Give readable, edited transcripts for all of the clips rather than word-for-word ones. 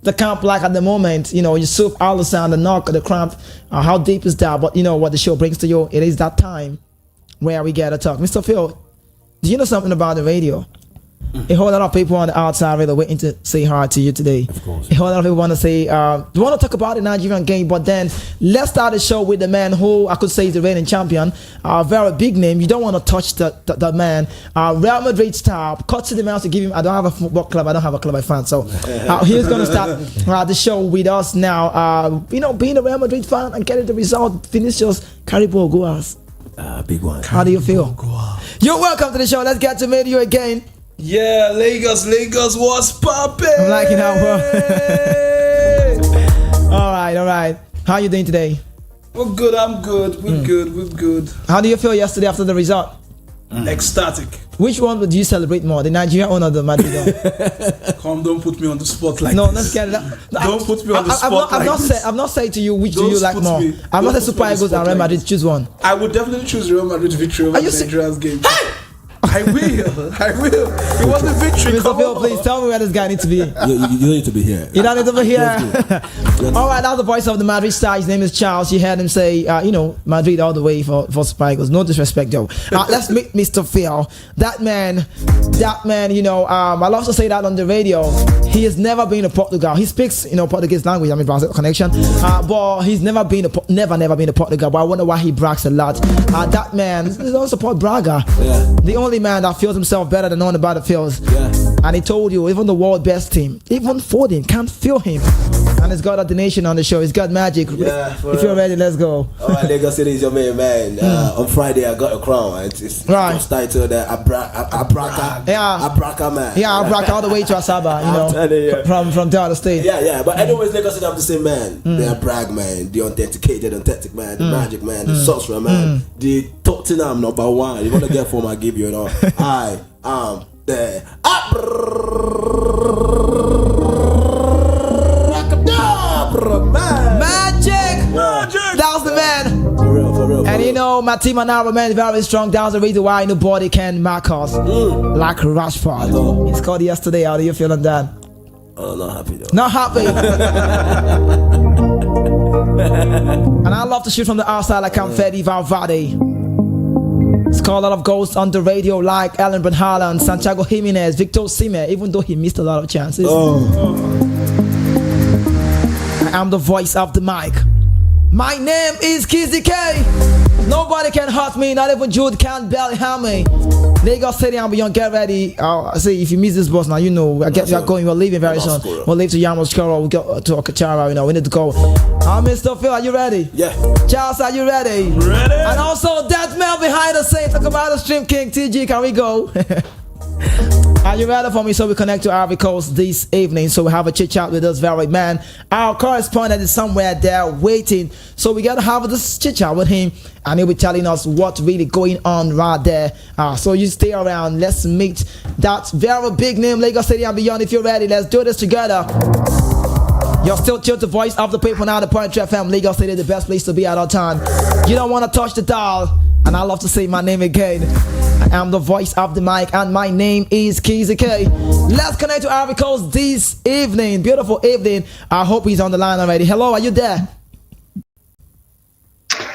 the camp like at the moment? You know, you soup all the sound, the knock, the cramp. How deep is that? But you know what the show brings to you. It is that time where we get to talk. Mr. Phil, do you know something about the radio? A whole lot of people on the outside really waiting to say hi to you today. Of course. A whole lot of people want to say, we want to talk about the Nigerian game, but then let's start the show with the man who I could say is the reigning champion, a very big name. You don't want to touch the man. Real Madrid star, cut to the mouse to give him. I don't have a football club. I don't have a club I fan. So he's going to start the show with us now. You know, being a Real Madrid fan and getting the result, Vinicius Caribou Goals. Big one. How do you feel? You're welcome to the show. Let's get to meet you again. Yeah, Lagos, what's poppin'? I'm liking how all right. How are you doing today? We're good, I'm good. We're good. How do you feel yesterday after the result? Ecstatic. Which one would you celebrate more, the Nigerian one or the Madrid one? Come, don't put me on the spot like No, this. let's get it out. Don't put me on the spot I've not said to you which do Don't you like put more. me- I'm not don't a put Super me on the Eagles and spot Real like Madrid. this. Choose one. I would definitely choose Real Madrid victory over Are you Nigeria's game. I will. It was a victory. Mr. Phil, please tell me where this guy needs to be. You don't need to be here. You don't need to be here. All right, that's the voice of the Madrid star. His name is Charles. You heard him say, Madrid all the way for Super Eagles. No disrespect, though. Let's meet Mr. Phil. That man, I love to say that on the radio. He has never been to Portugal. He speaks, Portuguese language. I mean, Brazil connection. But he's never been to never been to Portugal. But I wonder why he brags a lot. That man, he don't support Braga. Yeah. The only man that feels himself better than on the battlefields. Yeah. And he told you, even the world best team, even Foden can't feel him. And he's got a donation on the show. He's got magic. Yeah, if you're ready, let's go. Alright, Lagos City is your man. On Friday, I got a crown. It's Right. titled Abraka. Yeah. Abraka, man. Yeah, I'll brack all the way to Asaba, I'm telling you. from the other state. Yeah. But anyways, Lagos City, I'm the same man. The brag man, the authenticated, authentic man, the magic man, the sorcerer man, the Tottenham #1. You want to get form, I give you it all. I am the Abracadabra man. Magic! That was the man. For real. And my team and I remain very strong. That's the reason why nobody can mark us. Like Rashford. He scored yesterday. How do you feel on that? Oh, not happy though. Not happy. And I love to shoot from the outside like I'm Fede Valverde. Score a lot of goals on the radio like Erling Braut Haaland, Santiago Jimenez, Victor Osimhen, even though he missed a lot of chances. I am the voice of the mic. My name is Kizzy K. Nobody can hurt me, not even Jude can barely harm me. Lagos City and beyond, get ready. See, if you miss this bus now, we are going, we're leaving very soon. We'll leave to Yamoussoukro, we'll go to Okachara, we need to go. Mr. Phil, are you ready? Yeah. Charles, are you ready? Ready. And also, that man behind us saying, talk about the Stream King, TG, can we go? Are you ready for me? So we connect to Ivory Coast this evening. So we have a chit chat with this very man. Our correspondent is somewhere there waiting. So we gotta have this chit chat with him, and he'll be telling us what's really going on right there. So you stay around. Let's meet that very big name, Lagos City and beyond. If you're ready, let's do this together. You're still tuned to Voice of the People now, the Point FM. Lagos City, the best place to be at all time. You don't want to touch the dial, and I love to say my name again. I am the voice of the mic, and my name is Kizzy K. Let's connect to Ivory Coast this evening. Beautiful evening. I hope he's on the line already. Hello, are you there?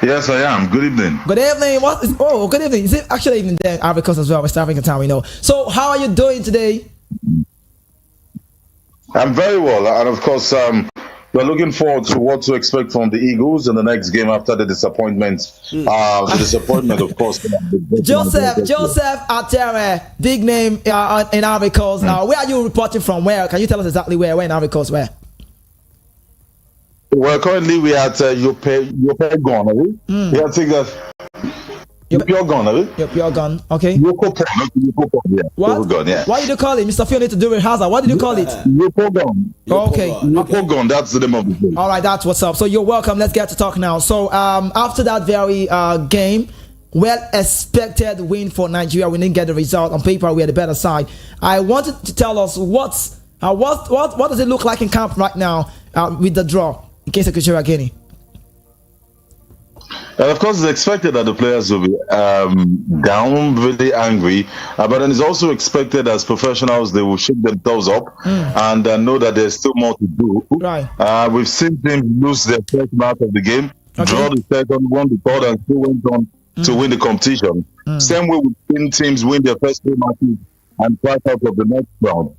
Yes, I am. Good evening. Good evening. Good evening. Is it actually evening there, Ivory Coast as well? West African time, we know. So, how are you doing today? I'm very well, and of course, we're looking forward to what to expect from the Eagles in the next game after the disappointment. The disappointment, of course. Joseph Atere, big name in Ivory Coast. Where are you reporting from? Where? Can you tell us exactly where? Where in Ivory Coast? Where? Well, currently we are at Yopegon, are we? Yeah, I think that. Yopegon, are we? Yopegon, okay. Yopegon, yeah. What? Yopegon, yeah. What did you call it? Mr. Phil need to do rehearsal. What did you call it? Yopegon. Okay. Yopegon, that's the name of the place. All right, that's what's up. So you're welcome. Let's get to talk now. So after that very game, well expected win for Nigeria, we didn't get the result. On paper, we had the better side. I wanted to tell us what does it look like in camp right now with the draw against Equatorial Guinea. And of course, it's expected that the players will be down, really angry. But then it's also expected as professionals, they will shake themselves up and know that there's still more to do. Right. We've seen them lose their first match of the game, draw the second, won the third, and still went on to win the competition. Same way we've seen teams win their first three matches and pass out of the next round.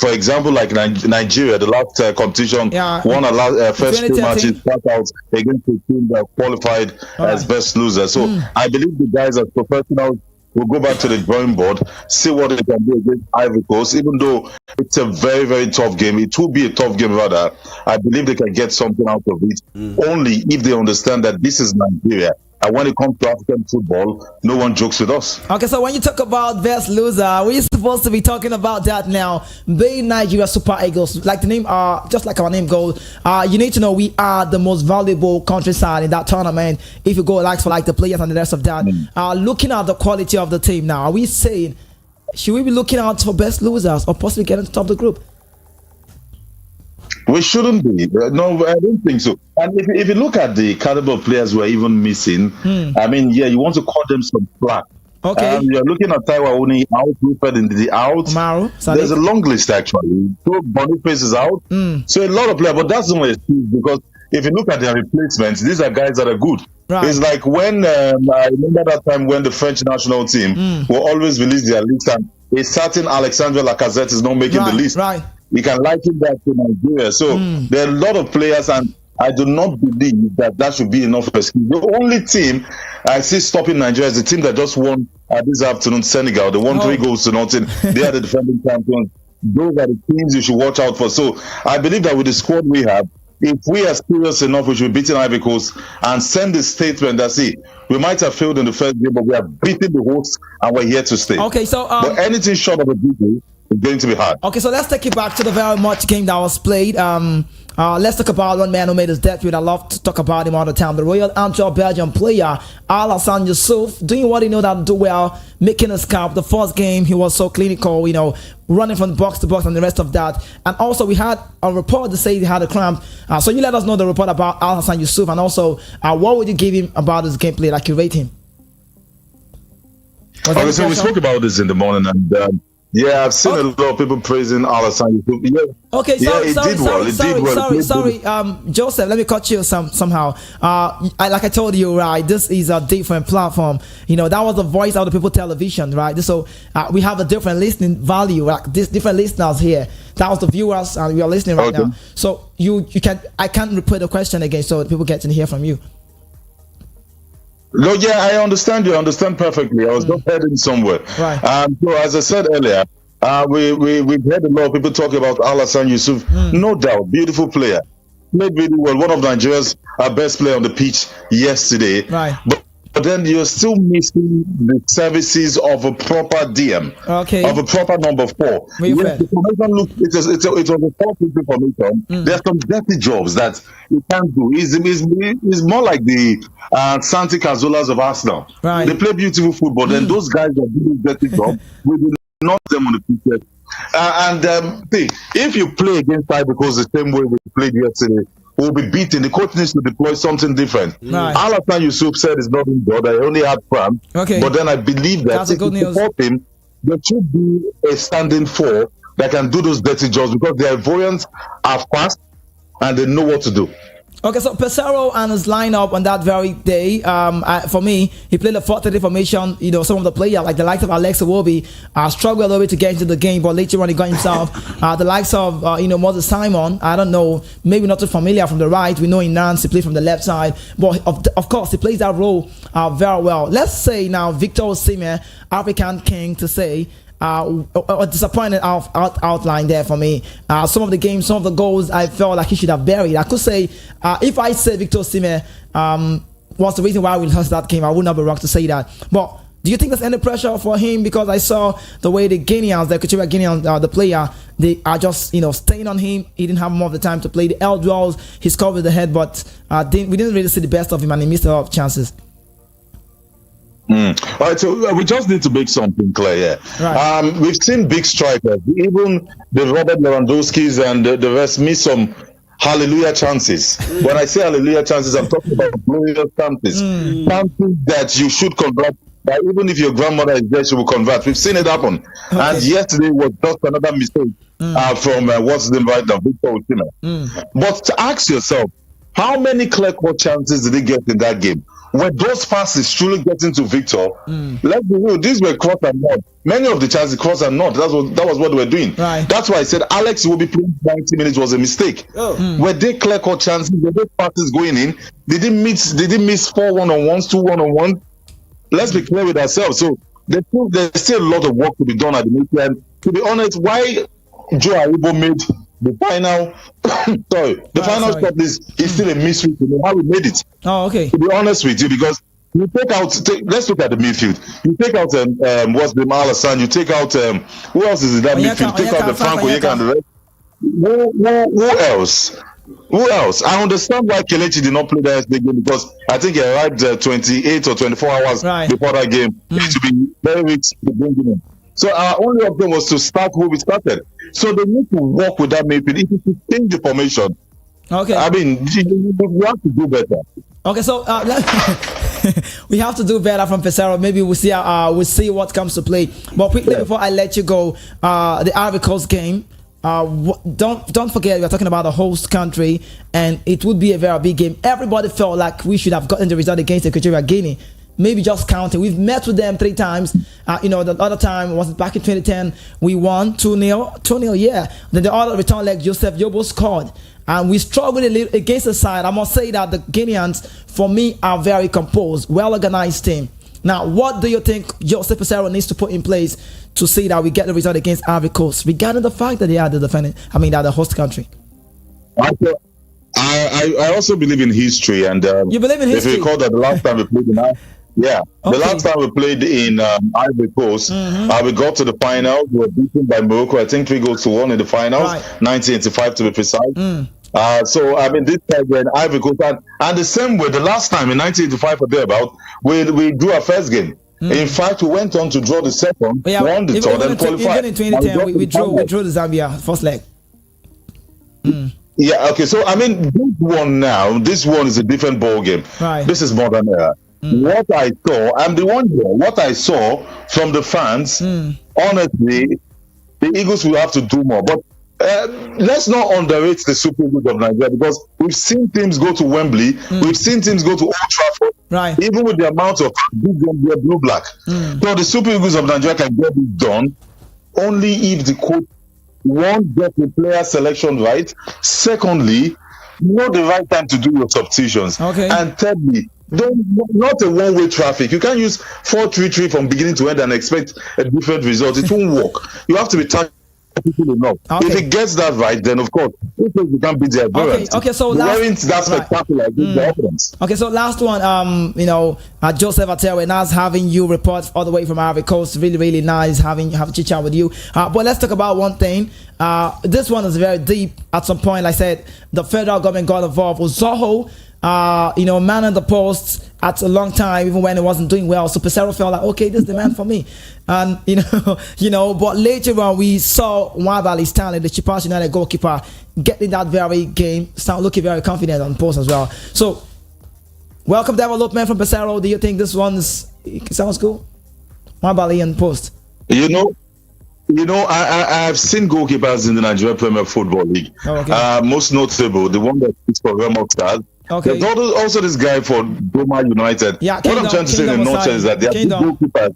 For example, like Nigeria, the last competition, won a first two matches, pass out against the team that qualified as best loser. So I believe the guys as professionals will go back to the drawing board, see what they can do against Ivory Coast. Even though it's a very, very tough game, it will be a tough game rather. I believe they can get something out of it, only if they understand that this is Nigeria. And when it comes to African football, no one jokes with us. Okay, so when you talk about best loser, we're supposed to be talking about that now. Being Nigeria Super Eagles, like the name, just like our name goes, you need to know we are the most valuable countryside in that tournament. If you go like for like the players and the rest of that, looking at the quality of the team now, are we saying should we be looking out for best losers or possibly getting to top of the group? We shouldn't be. No, I don't think so. And if you look at the caliber of players who are even missing, I mean, you want to call them some slack. Okay. You're looking at Taiwo Oni out, Wilfred in the out. Umaru, there's a long list actually. So Boniface is out. So a lot of players, but that's not an excuse because if you look at their replacements, these are guys that are good. Right. It's like when I remember that time when the French national team will always release their list and a certain Alexandre Lacazette is not making the list. Right. We can liken that to Nigeria. So there are a lot of players, and I do not believe that should be enough excuse. The only team I see stopping Nigeria is the team that just won this afternoon, Senegal. They won 3 goals to nothing. They are the defending champions. Those are the teams you should watch out for. So I believe that with the squad we have, if we are serious enough, we should be beating Ivory Coast and send a statement that, see, we might have failed in the first game, but we have beaten the hosts and we're here to stay. Okay, so but anything short of a beating is going to be hard. Okay, so let's take it back to the very much game that was played. Let's talk about one man who made his debut. I love to talk about him all the time. The Royal Antwerp Belgian player, Alassane Youssouf, doing what he knows how to do well, making a scarf. The first game, he was so clinical, running from box to box and the rest of that. And also, we had a report to say he had a cramp. So you let us know the report about Alassane Youssouf, and also, what would you give him about his gameplay, like you rate him? Okay, so we spoke about this in the morning, and yeah, I've seen a lot of people praising Alassane Youssouf. Yeah. Okay, sorry, Joseph, let me cut you somehow. Like I told you, right, this is a different platform. That was the Voice of the People television, right? So we have a different listening value, like this different listeners here. That was the viewers, and we are listening right now. So I can't repeat the question again, so people get to hear from you. No, yeah, I understand you. I understand perfectly. I was not heading somewhere. Right. So as I said earlier, we've heard a lot of people talk about Alassane Youssouf. No doubt, beautiful player. Played really well. One of Nigeria's best player on the pitch yesterday. Right. But then you're still missing the services of a proper DM, of a proper number 4. Yes, the formation look, it was a 4-2 formation. There are some dirty jobs that he can't do. He's more like the Santi Cazorlas of Arsenal. Right. They play beautiful football. Then those guys that do this dirty job, we will not them on the pitch. If you play against Ivory Coast the same way we played yesterday, we'll be beaten. The coach needs to deploy something different. Right. Alassane Youssouf said it's not in God. I only had cramp. Okay. But then I believe that if you support him, there should be a standing 4 that can do those dirty jobs because the Ivorians are fast and they know what to do. Okay, so Pesaro and his lineup on that very day, for me, he played a 4-3 formation. Some of the players, like the likes of Alex Iwobi, struggled a little bit to get into the game, but later on he got himself. The likes of, Moses Simon, I don't know, maybe not too familiar from the right. We know in Nance, he played from the left side, but of course, he plays that role very well. Let's say now, Victor Osayi-Samuel, African King, to say, a disappointing outline there for me. Some of the games, some of the goals, I felt like he should have buried. I could say, if I said Victor Osayi-Samuel was the reason why we lost that game, I would not be wrong to say that. But do you think there's any pressure for him? Because I saw the way the Guineans, the Equatorial Guineans, the player, they are just staying on him. He didn't have more of the time to play. The L draws, he scored with the head, but we didn't really see the best of him, and he missed a lot of chances. All right, so we just need to make something clear here. Right. We've seen big strikers, even the Robert Lewandowskis and the rest miss some hallelujah chances. When I say hallelujah chances, I'm talking about glorious chances. Chances that you should convert. That even if your grandmother is there, she will convert. We've seen it happen. Okay. And yesterday was just another mistake from what's the right now, Victor Osimhen. But to ask yourself, how many clear-cut chances did he get in that game? Were those passes truly getting to Victor? Let's be real, these were cross and not. Many of the chances cross and not. That was what they were doing. Right. That's why I said Alex will be playing 90 minutes was a mistake. Were they clear-cut chances? Were those passes going in? Did he miss 4 one-on-ones, 2 1-on-1? Let's be clear with ourselves. So there's still a lot of work to be done at the midfield. And to be honest, why Joe Aribo made the final final stop is still a mystery to me how we made it. Oh, okay. To be honest with you, because you let's look at the midfield. You take out what's the Malasan, you take out who else is in that midfield? You take out the Franco Onyeka and the rest. Who else? Who else? I understand why Kelechi did not play the game, because I think he arrived 28 or 24 hours before that game. To be very risky to bring him in. So our only option was to start where we started. So they need to work with that midfield. It is to change the formation. Okay. I mean, we have to do better. Okay, so we have to do better from Pesaro. Maybe we'll see what comes to play. But quickly before I let you go, the Ivory Coast game. Don't forget, we are talking about the host country, and it would be a very big game. Everybody felt like we should have gotten the result against Equatorial Guinea. Maybe just counting. We've met with them 3 times. The other time was back in 2010. We won 2-0. Yeah. Then the other return leg, Joseph Yobo scored, and we struggled a little against the side. I must say that the Guineans, for me, are very composed, well-organized team. Now, what do you think Jose Pesaro needs to put in place to see that we get the result against Ivory Coast, regarding the fact that they are the defendant? I mean, they're the host country. I also believe in history, and you believe in history. If you recall that the last time we played in the last time we played in Ivory Coast, we got to the final. We were beaten by Morocco, I think 3-1 in the finals, 1985 to be precise. So I mean, this time we're in Ivory Coast, and the same way the last time in 1985 or thereabout, we drew our first game. In fact, we went on to draw the second, won the third, and qualified. Even in 2010, we drew the Zambia first leg. Yeah, okay. So I mean, this one is a different ball game. Right. This is modern era. What I saw, I'm the one here. What I saw from the fans, honestly, the Eagles will have to do more. But let's not underrate the Super Eagles of Nigeria, because we've seen teams go to Wembley, we've seen teams go to Old Trafford, even with the amount of blue black. So the Super Eagles of Nigeria can get this done only if the coach, one, get the player selection right. Secondly, know the right time to do your substitutions. And thirdly, not a one-way traffic. You can't use 4-3-3 from beginning to end and expect a different result. It won't work. You have to be tactical enough. If it gets that right, then of course you can't beat the opponent. Okay, so that's spectacular. Okay, so last one, Joseph Atewe, nice having you report all the way from Ivory Coast. Really, really nice having a chit chat with you. But let's talk about one thing. This one is very deep. At some point, like I said, the federal government got involved. Zoho, man in the posts at a long time, even when it wasn't doing well. So Pesaro felt like, okay, this is the man for me. And but later on we saw Nwabali Stanley, the Chipas United goalkeeper, getting that very game, start looking very confident on post as well. So welcome development from Pesaro. Do you think this one sounds cool? Nwabali and post. I've seen goalkeepers in the Nigeria Premier Football League. Most notable, the one that is for Remo Stars. There's also this guy for Doma United. What I'm trying to say in a nutshell is that they are good goalkeepers.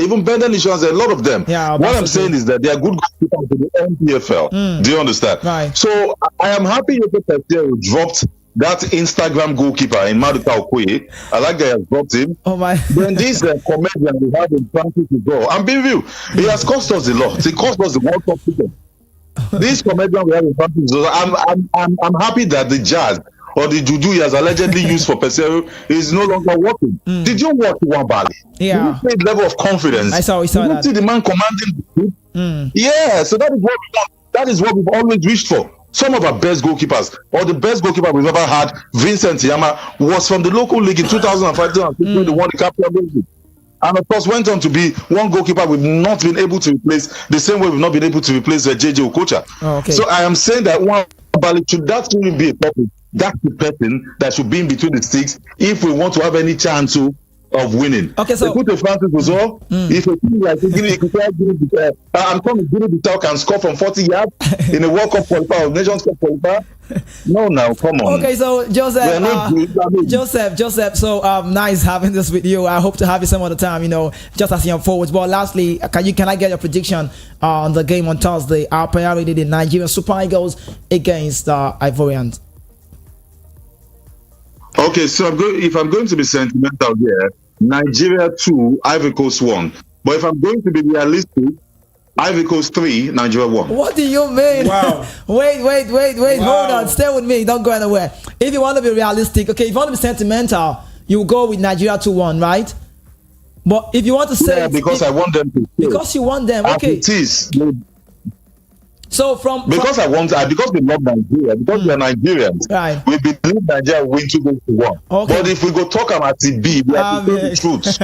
Even Benden Insurance, a lot of them. What I'm saying is that they are good goalkeepers in the NPFL. Do you understand? Right. So I am happy Pesaro dropped that Instagram goalkeeper in Maduka Okoye. I like that he has dropped him. Oh my! Then this comedian we have in Francis as well. I'm being real. He has cost us a lot. He cost us the World Cup ticket. This comedian we have in Francis, I'm happy that the jazz or the juju he has allegedly used for Pesaro is no longer working. Did you watch Nwabali? Yeah. Did you see the level of confidence? I saw Did that. you see the man commanding the group? Yeah. So that is what we want. That is what we've always wished for. Some of our best goalkeepers, or the best goalkeeper we've ever had, Vincent Ijeoma, was from the local league in 2005 when they won the Capital League. And of course went on to be one goalkeeper we've not been able to replace, the same way we've not been able to replace JJ Okocha. So I am saying that one Koulibaly, should that really be a topic? That's the person that should be in between the sticks if we want to have any chance of winning. Okay, so Francis as well. If a team like I'm coming, Guinea-Bissau can score from 40 yards in a World Cup qualifier or Nations Cup qualifier. No, now come on. Okay, so Joseph. So nice having this with you. I hope to have you some other time. Just as young forwards. But lastly, can I get your prediction on the game on Thursday? Our priority, the Nigerian Super Eagles against Ivorians. Okay, so if I'm going to be sentimental here, Nigeria 2, Ivory Coast 1. But if I'm going to be realistic, Ivory Coast 3, Nigeria 1. What do you mean? Wow. Wait. Wow. Hold on. Stay with me. Don't go anywhere. If you want to be realistic, okay, if you want to be sentimental, you go with Nigeria 2-1, right? But if you want to say... because I want them to stay. Because you want them, okay. It is. So because we love Nigeria, because we are Nigerians, right? We believe Nigeria will win 2-1. Okay. But if we go talk about TB, we have to tell the truth.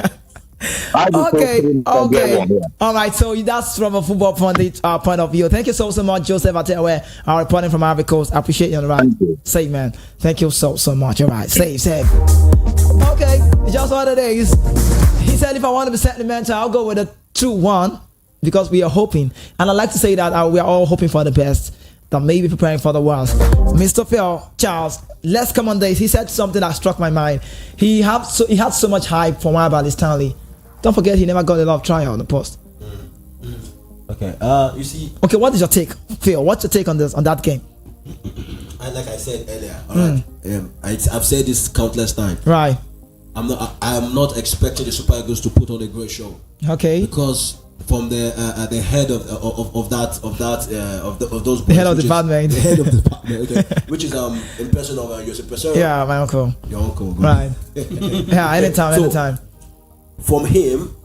Okay. All right. So that's from a football point of view. Thank you so much, Joseph Atewe, reporting from Ivory Coast. I appreciate you. All right. Safe, man. Thank you so much. All right. Safe. Okay. Just what it is. He said if I want to be sentimental, I'll go with a 2-1. Because we are hoping, and I like to say that we are all hoping for the best, that maybe preparing for the worst. Mr. Phil Charles, let's come on this. He said something that struck my mind. He had so much hype for Wabali Stanley. Don't forget, he never got a lot of trial on the post. Okay. You see. Okay, what is your take, Phil? What's your take on that game? Like I said earlier, all right. I've said this countless times. Right. I'm not expecting the Super Eagles to put on a great show. Okay. Because from the head of those boys, the head of the department, okay, which is in person of Joseph Pesero. Yeah, my uncle. Your uncle, right? Yeah, anytime. From him,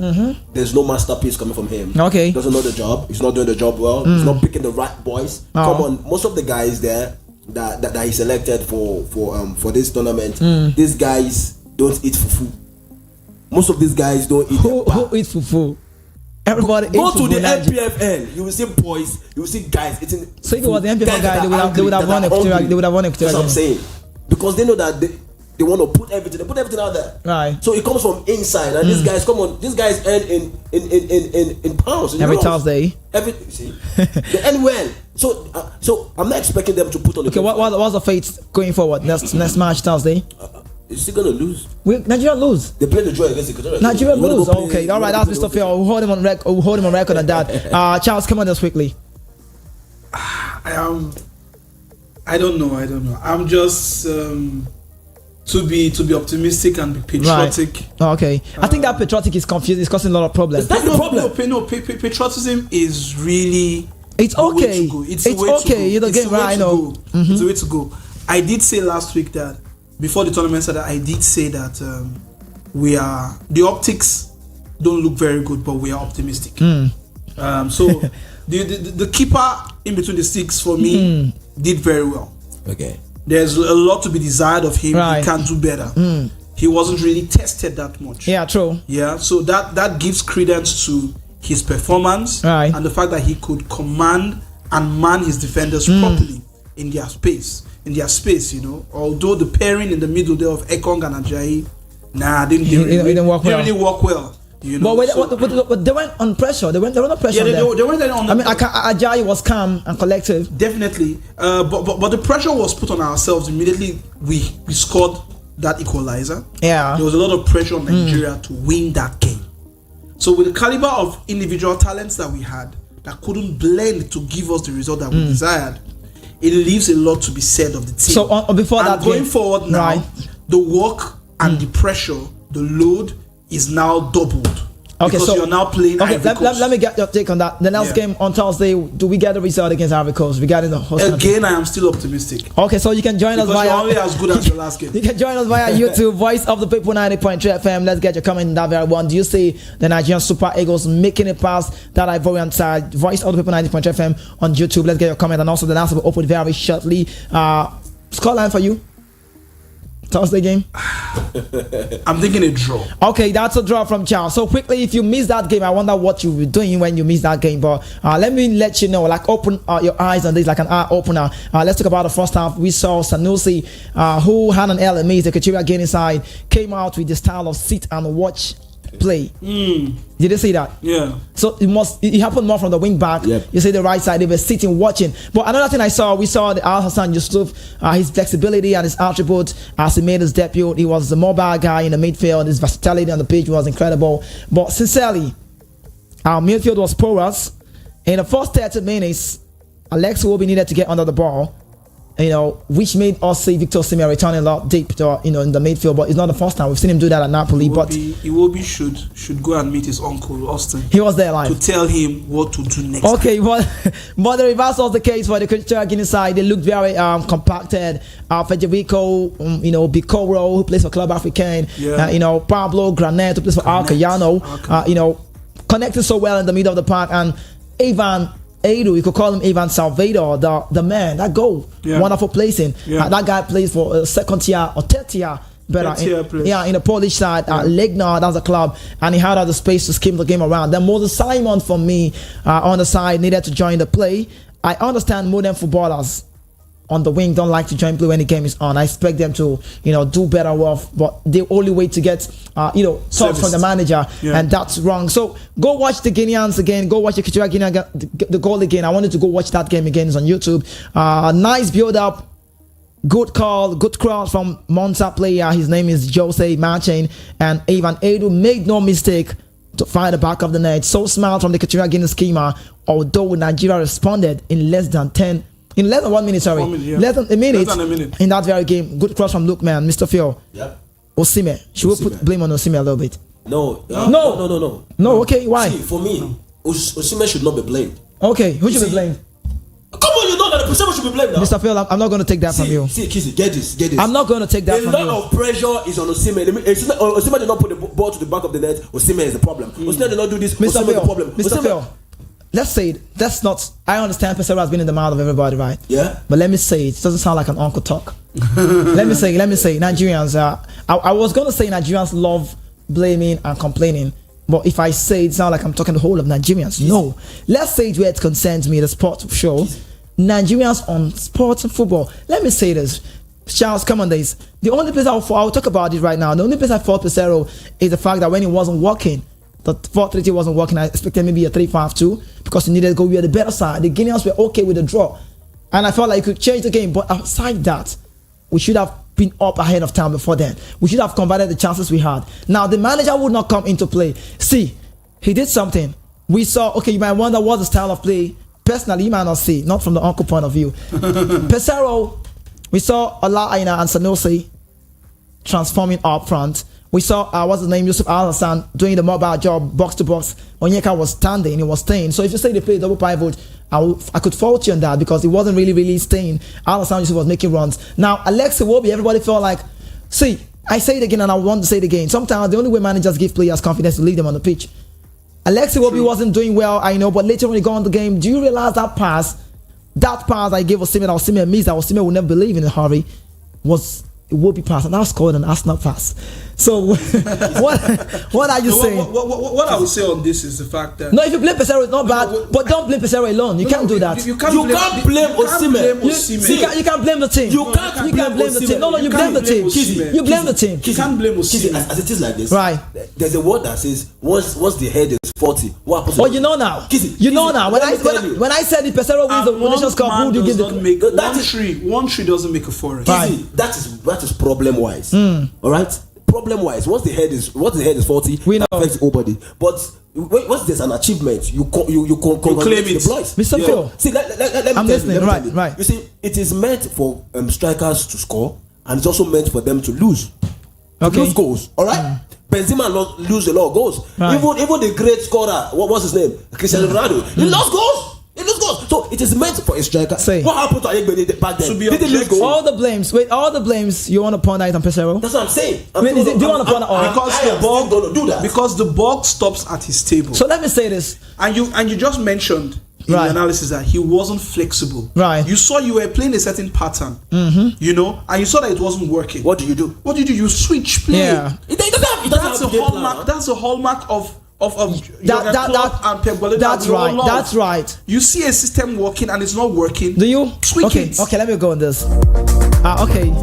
there's no masterpiece coming from him. Okay, he doesn't know the job. He's not doing the job well. He's not picking the right boys. Come on, most of the guys there that he selected for this tournament, these guys don't eat fufu. Most of these guys don't eat. Who eats fufu? Everybody go to the MPFL. You will see boys. You will see guys eating. So if it was the MPFL guy, they would have won it. They would have won it. That's what I'm saying. Because they know that they want to put everything. They put everything out there. Right. So it comes from inside, and these guys, come on, these guys earn in pounds. Every Thursday. See, they earn well. So I'm not expecting them to put on. Okay, what's the fate going forward? Next match Thursday. Is he gonna lose? Nigeria lose. They play the draw against Equatorial. Nigeria lose. Okay, all right. That's Mr. Phil. We'll hold him on record on that. Charles, come on this quickly. I don't know. I'm just to be optimistic and be patriotic. Right. Okay. I think that patriotic is confused. It's causing a lot of problems. That's the problem. No, patriotism is really. It's okay. It's okay. You're the game, right? I know. It's the way to go. I did say last week that. Before the tournament started, I did say that the optics don't look very good, but we are optimistic. So the keeper in between the sticks for me did very well. Okay. There's a lot to be desired of him. Right. He can do better. He wasn't really tested that much. Yeah, true. Yeah, so that gives credence to his performance, right, and the fact that he could command and man his defenders properly in their space. Although the pairing in the middle there of Ekong and Ajayi, didn't work well. But they went on pressure. They went under pressure. Yeah, they went on. I mean, Ajayi was calm and collective. Definitely, but the pressure was put on ourselves immediately. We scored that equalizer. Yeah, there was a lot of pressure on Nigeria to win that game. So with the caliber of individual talents that we had, that couldn't blend to give us the result that we desired. It leaves a lot to be said of the team. So before that, going forward now, right, the work and the pressure, the load is now doubled. Okay, because you're now playing. Okay, let me get your take on that. The next game on Thursday, do we get a result against Ivory Coast regarding the host country? Again, I am still optimistic. Okay, so you can join us via. You're only as good as your last game. You can join us via YouTube, Voice of the People 90.3 FM. Let's get your comment in that very one. Do you see the Nigerian Super Eagles making it past that Ivorian side? Voice of the People 90.3 FM on YouTube. Let's get your comment, and also the last will open very shortly. Scoreline for you. Thursday game? I'm thinking a draw. Okay, that's a draw from Charles. So quickly, if you miss that game, I wonder what you were doing when you missed that game. But let me let you know, like open your eyes on this, like an eye opener. Let's talk about the first half. We saw Sanusi, who had an early miss, the Kachiria game inside, came out with the style of sit and watch play. Did you see that? Yeah. So it happened more from the wing back. Yep. You see the right side, they were sitting watching. But another thing we saw the Al Hassan Yusuf, his flexibility and his attribute as he made his debut. He was the mobile guy in the midfield. His versatility on the pitch was incredible. But sincerely, our midfield was porous. In the first 30 minutes, Alex Iwobi needed to get under the ball, which made us see Victor Osimhen returning a lot deep, in the midfield. But it's not the first time we've seen him do that at Napoli. Iwobi should go and meet his uncle Austin. He was there live to tell him what to do next. Okay, but the reverse was the case for the Guinea side. They looked very compacted. Federico, Bicoro, who plays for Club Africain. Yeah. Pablo Granet, who plays for Alcayano. Connected so well in the middle of the park, and Ivan Edu, you could call him Ivan Salvador, the man, that goal, wonderful placing. That guy plays for second tier or third tier, better in the Polish side. Legnar, that's a club, and he had all the space to scheme the game around. Then Moses Simon, for me, on the side, needed to join the play. I understand modern footballers on the wing don't like to join play when the game is on. I expect them to, do better work, but the only way to get, thoughts from the manager, and that's wrong. So go watch the Guineans again. Go watch the Kichira Guinea, the goal again. I wanted to go watch that game again. It's on YouTube. Nice build up. Good call, good cross from Monza player. His name is Jose Martin, and Ivan Edu made no mistake to find the back of the net. So smart from the Kichira Guinea schema, although Nigeria responded in less than 1 minute, sorry. 1 minute, less than a minute in that very game. Good cross from Lookman, Mr. Phil. Yep. Osimhen. Should we put blame on Osimhen a little bit? No. No, okay, why? See, for me, Osimhen should not be blamed. Okay, who should be blamed? Come on, you know that the person should be blamed now. Mr. Phil, I'm not going to take that from you. See, get this. I'm not going to take that from you. A lot of pressure is on Osimhen. Osimhen did not put the ball to the back of the net. Osimhen is the problem. Osimhen did not do this. Mr. Phil, is the problem. Mr. Phil, let's say it. That's not. I understand Pesero has been in the mouth of everybody, right? Yeah. But let me say it doesn't sound like an uncle talk. let me say Nigerians. I was going to say Nigerians love blaming and complaining. But if I say it sounds like I'm talking the whole of Nigerians. No. Let's say it where it concerns me, the sport show. Nigerians on sports and football. Let me say this. Charles, come on this. The only place I'll talk about it right now. The only place I fault Pesero is the fact that when it wasn't working, the 4-3-3 wasn't working. I expected maybe a 3-5-2 because you needed to go with the better side. The Guineans were okay with the draw. And I felt like you could change the game. But outside that, we should have been up ahead of time before then. We should have converted the chances we had. Now, the manager would not come into play. See, he did something. We saw, okay, you might wonder what's the style of play. Personally, you might not see, not from the uncle point of view. Pesero, we saw Ola Aina and Sanusi transforming up front. We saw, what's his name, Yusuf Al Hassan doing the mobile job, box to box. Onyeka was standing, he was staying. So if you say they play double pivot, I could fault you on that because he wasn't really staying. Al Hassan Yusuf was making runs. Now, Alex Iwobi, everybody felt like, see, I say it again and I want to say it again. Sometimes the only way managers give players confidence to leave them on the pitch. Alex Iwobi wasn't doing well, I know, but later when you go on the game, do you realize that pass I gave Osimhen missed, that Osimhen would never believe in a hurry, was Iwobi pass, and that scored an Arsenal pass. So what are you saying? What I would say on this is the fact that no, if you blame Pesero, it's not bad, but don't blame Pesero alone. You can't do that. You can't blame Osimhen. You can't blame the team. You can't blame the team. No, you blame the team. You blame the team. You can't blame Osimhen. As it is like this, right? There's a word that says once the head is 40, what happens? Oh, you know now. You know now. When I said the Pesero wins the Nations Cup, who do you give the one tree doesn't make a forest. Right. That is problem wise. All right. Problem wise, once the head is 40, we know affects nobody. But once there's an achievement, you claim it. Mr. Phil, see, let me I'm listening. Right. You see, it is meant for strikers to score, and it's also meant for them to lose. Lose goals. All right. Benzema lose a lot of goals. Right. Even the great scorer, what's his name, Cristiano Ronaldo, he lost goals. So it is meant for a striker. What happened to Ayegbede back then? Did he lose goals? All the blames. You want to point out on Pesero? That's what I'm saying. Do you want to point out? Because the ball stops at his table. So let me say this. And you just mentioned in Right. the analysis that he wasn't flexible. Right. You saw you were playing a certain pattern, you know, and you saw that it wasn't working. What do you do? What did you do? You switch play. Yeah. That's a hallmark. That's a hallmark of Jurgen Klopp and Pep Guardiola. That's we all right. love. That's right. You see a system working and it's not working. Do you? Tweak Okay. it. Okay. Let me go on this. Okay.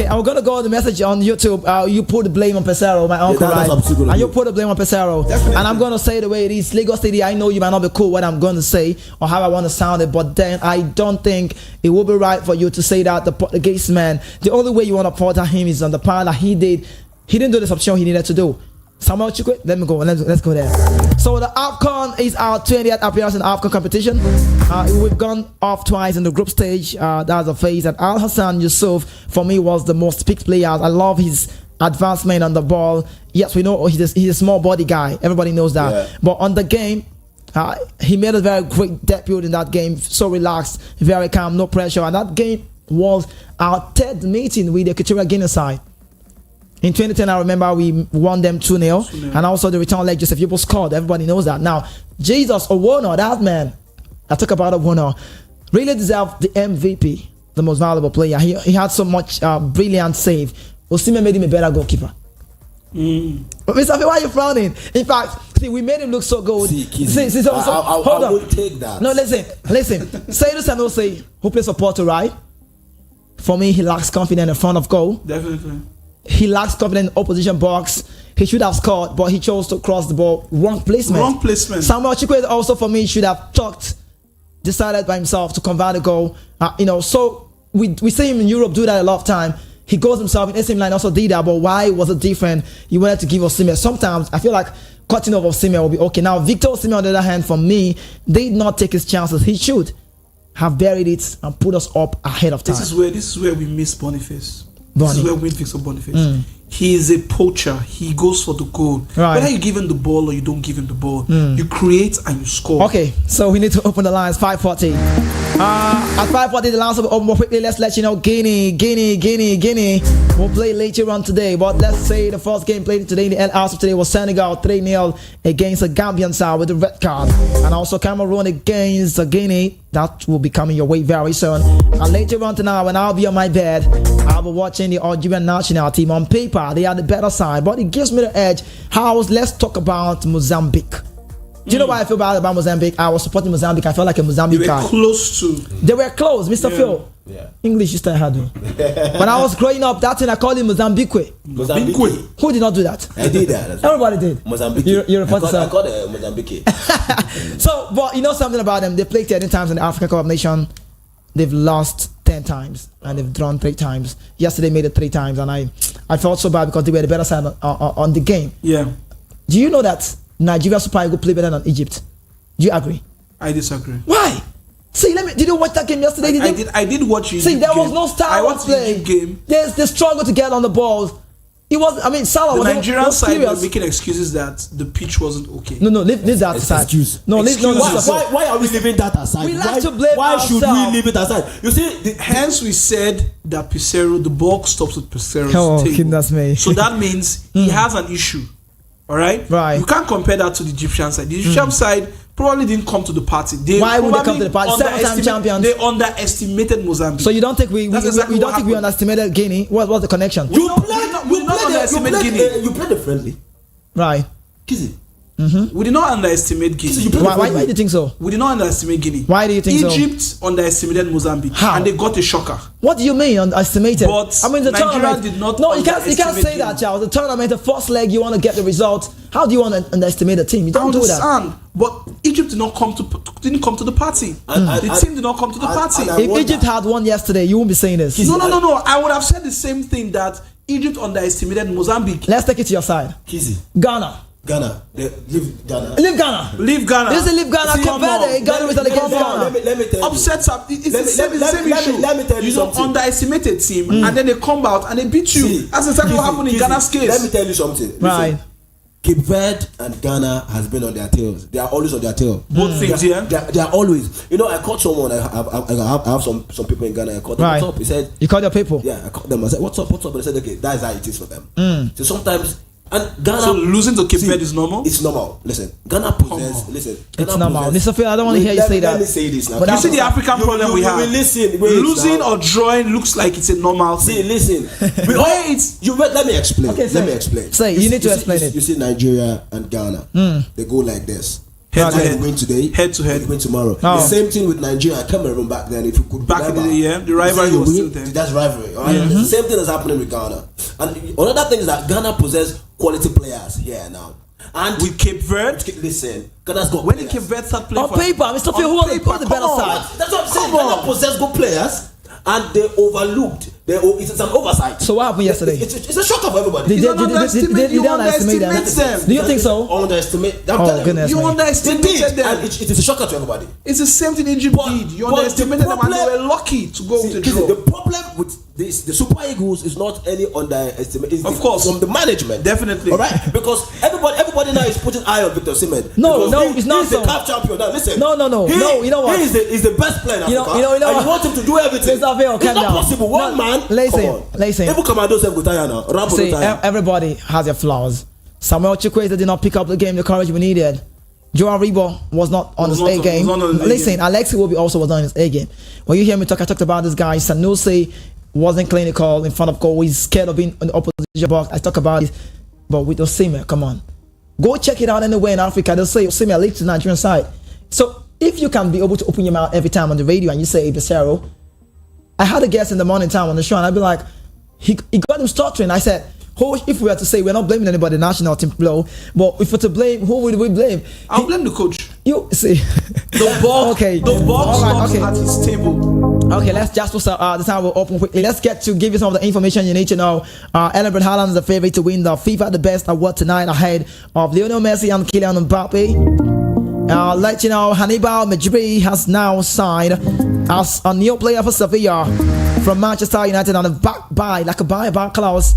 I'm gonna go on the message on YouTube. You put the blame on Pesaro, my uncle, that's right? absolutely And you good. put the blame on Pesaro. Definitely. And I'm gonna say the way it is. Lagos City. I know you might not be cool what I'm gonna say or how I want to sound it, but then I don't think it would be right for you to say that the Portuguese man. The only way you want to portray him is on the part that he did. He didn't do this option he needed to do. Samuel Chukwu, let me go. Let's go there. So the AFCON is our 20th appearance in the AFCON competition. We've gone off twice in the group stage. That's a phase. And Al Hassan Yusuf, for me, was the most picked player. I love his advancement on the ball. Yes, we know he's a small body guy. Everybody knows that. Yeah. But on the game, he made a very great debut in that game. So relaxed, very calm, no pressure. And that game was our third meeting with the Equatorial Guinea side. In 2010, I remember we won them 2-0. And also the return leg, Joseph Yobo scored. Everybody knows that. Now, Jesus Owono, that man, I talk about Owono, really deserved the MVP, the most valuable player. He had so much brilliant save. Osimhen made him a better goalkeeper. But Mr. F, why are you frowning? In fact, see, we made him look so good. Hold on. I would take that. No, listen. Seydou Sanusi, who plays for Porto, right? For me, he lacks confidence in front of goal. Definitely. He lacks confidence in opposition box. He should have scored, but he chose to cross the ball. Wrong placement. Wrong placement. Samuel Chukwu also, for me, should have decided by himself to convert a goal. So we see him in Europe do that a lot of time. He goes himself in AC Milan also did that, but why was it different? You wanted to give Osimhen. Sometimes I feel like cutting off Osimhen will be okay. Now Victor Osimhen, on the other hand, for me, did not take his chances. He should have buried it and put us up ahead of time. This is where we miss Boniface. Bonnie. This is where we miss Boniface. He is a poacher. He goes for the goal. Right. Whether you give him the ball or you don't give him the ball, you create and you score. Okay, so we need to open the lines. 5:40. At 5:40, the lines will be open more quickly. Let's let you know Guinea. We'll play later on today. But let's say the first game played today in the house of today was Senegal 3-0 against the Gambian side with the red card. And also Cameroon against Guinea. That will be coming your way very soon. And later on tonight, when I'll be on my bed, I'll be watching the Algerian national team. On paper, they are the better side, but it gives me the edge. Let's talk about Mozambique. Do you know why I feel bad about Mozambique? I was supporting Mozambique. I felt like a Mozambique guy. They were close, Mr. Phil. Yeah. English is hard. When I was growing up, that thing I called him Mozambique. Mozambique. Who did not do that? I did that. Everybody did. Mozambique. You reported I called Mozambique. So, but you know something about them? They played 13 times in the African Cup of Nations. They've lost 10 times and they've drawn 3 times. Yesterday made it 3 times, and I felt so bad because they were the better side on the game. Yeah. Do you know that Nigeria Super Eagles play better than Egypt? Do you agree? I disagree. Why? See, did you watch that game yesterday? I did watch it. See, there was no style of play. Game. They struggled to get on the balls. It was. I mean, Salah The was Nigerian side were serious. making excuses that the pitch wasn't okay. No, leave that aside. Excuse. No, leave Excuses. Why are we leaving that aside? We like to blame Why should ourselves. we leave it aside? You see, Hence we said that Pesero, the ball stops with Pesero's Oh, table. goodness me. So that means he has an issue. All right? Right. You can't compare that to the Egyptian side. The Egyptian side probably didn't come to the party. Why would they come to the party? 7-time champions. They underestimated Mozambique. So you don't think we That's exactly don't what think we happened. underestimated Guinea? What's the connection? We did not underestimate Guinea. You played the friendly. Right. Kizzy. We did not underestimate Guinea. Why do you think so? We did not underestimate Guinea. Why do you think so? Egypt underestimated Mozambique. How? And they got a shocker. What do you mean underestimated? But I mean the Nigeria tournament did not No, you can't say underestimate that, Guinea. Charles. The tournament, the first leg, you want to get the result. How do you want to underestimate the team? You don't do that. understand, but Egypt didn't come to the party. The team did not come to the party. If Egypt had won yesterday, you won't be saying this. No. I would have said the same thing, that Egypt underestimated Mozambique. Let's take it to your side. Kizzy. Ghana. Ghana. Leave Ghana. Leave Ghana. Leave Ghana. This is leave Ghana. See, Cape Verde. Ghana is against Ghana. Let me tell you. Upsets up. It's the same issue. Let me tell you You don't something. underestimate a team and then they come out and they beat you. See, That's exactly what happened in Kizzy, Ghana's case. Let me tell you something. Listen, Right. Cape Verde and Ghana has been on their tails. They are always on their tail. Both things, yeah. They are always. You know, I caught someone. I have some people in Ghana. I caught them. Right. What's up? He said, You called your people. yeah. I called them. I said, what's up? And they said, okay, that's how it is for them. So sometimes And Ghana, So losing to Cape Verde is normal? It's normal. Listen, Ghana possess. Listen, Ghana It's normal. possess- Mr. Phil, I don't want to hear you say that. Let me say this now. But You that's see the African problem we have. Listen, Losing or drawing looks like it's a normal See, thing. listen. Let me explain. Okay, let me explain. Say, you need to explain it. You see Nigeria and Ghana, they go like this. Head to Ghana head. win today, Head to head. they win tomorrow. Oh. The same thing with Nigeria and Cameroon back then. If you could Back in the remember. day, yeah, the rivalry You was win, still there. That's rivalry. All right? It's the same thing that's happening with Ghana. And another thing is that Ghana possess quality players here now. And With Cape Verde, listen, Ghana's got when did players. Cape Verde start playing On paper, Mr. Phil, who are the better side? That's what I'm saying. Come on. Ghana possess good players, and they overlooked. It's an oversight. So what happened yesterday? It's a shocker for everybody. Did You don't underestimate that? them. Do you think so? Underestimate. I'm Oh, telling goodness. You. You man. They underestimated did, them. and it is a shocker to everybody. It's the same thing Egypt But- did. You but the underestimated them and they problem- were lucky to go with the See, draw. the problem with this, the Super Eagles, is not any underestimate. It's Of course. from the management. Definitely. All right, because everybody now is putting eye on Victor Osimhen. No, Because no, it's not he's so. the CAF champion. Now listen. No, you know what? He is the best player in You know- Africa. you know and what? you want him to do everything. Mr. Phil, It's calm not down. possible. One No, man. listen, come on. listen. Even Commando said go tire now. Rambo See, go tire. everybody has their flaws. Samuel Chukwueze did not pick up the game, the courage we needed. Joao Aribo was not on his Was A not- game. was not on his A Listen, game. Alexi Wobi also was not on his A game. When you hear me talk, I talked about this guy. Sanusi wasn't clinical in front of goal. He's scared of being in the opposition box. I talk about it. But with Osimhen, come on. Go check it out anywhere in Africa. They'll say Osimhen leads to the Nigerian side. So if you can be able to open your mouth every time on the radio and you say Besero, I had a guest in the morning time on the show and I'd be like, he got him stuttering. I said, if we were to say we're not blaming anybody, national team blow, but if we're to blame, who would we blame? I'll blame the coach. You see, The ball, Okay. the ball All right, stops okay. at his table. Okay, let's just the time we'll open quickly. Let's get to give you some of the information you need to know. Erling Haaland is the favorite to win the FIFA The Best award tonight, ahead of Lionel Messi and Kylian Mbappe. Let you know, Hannibal Mejbri has now signed as a new player for Sevilla from Manchester United on a buyback clause.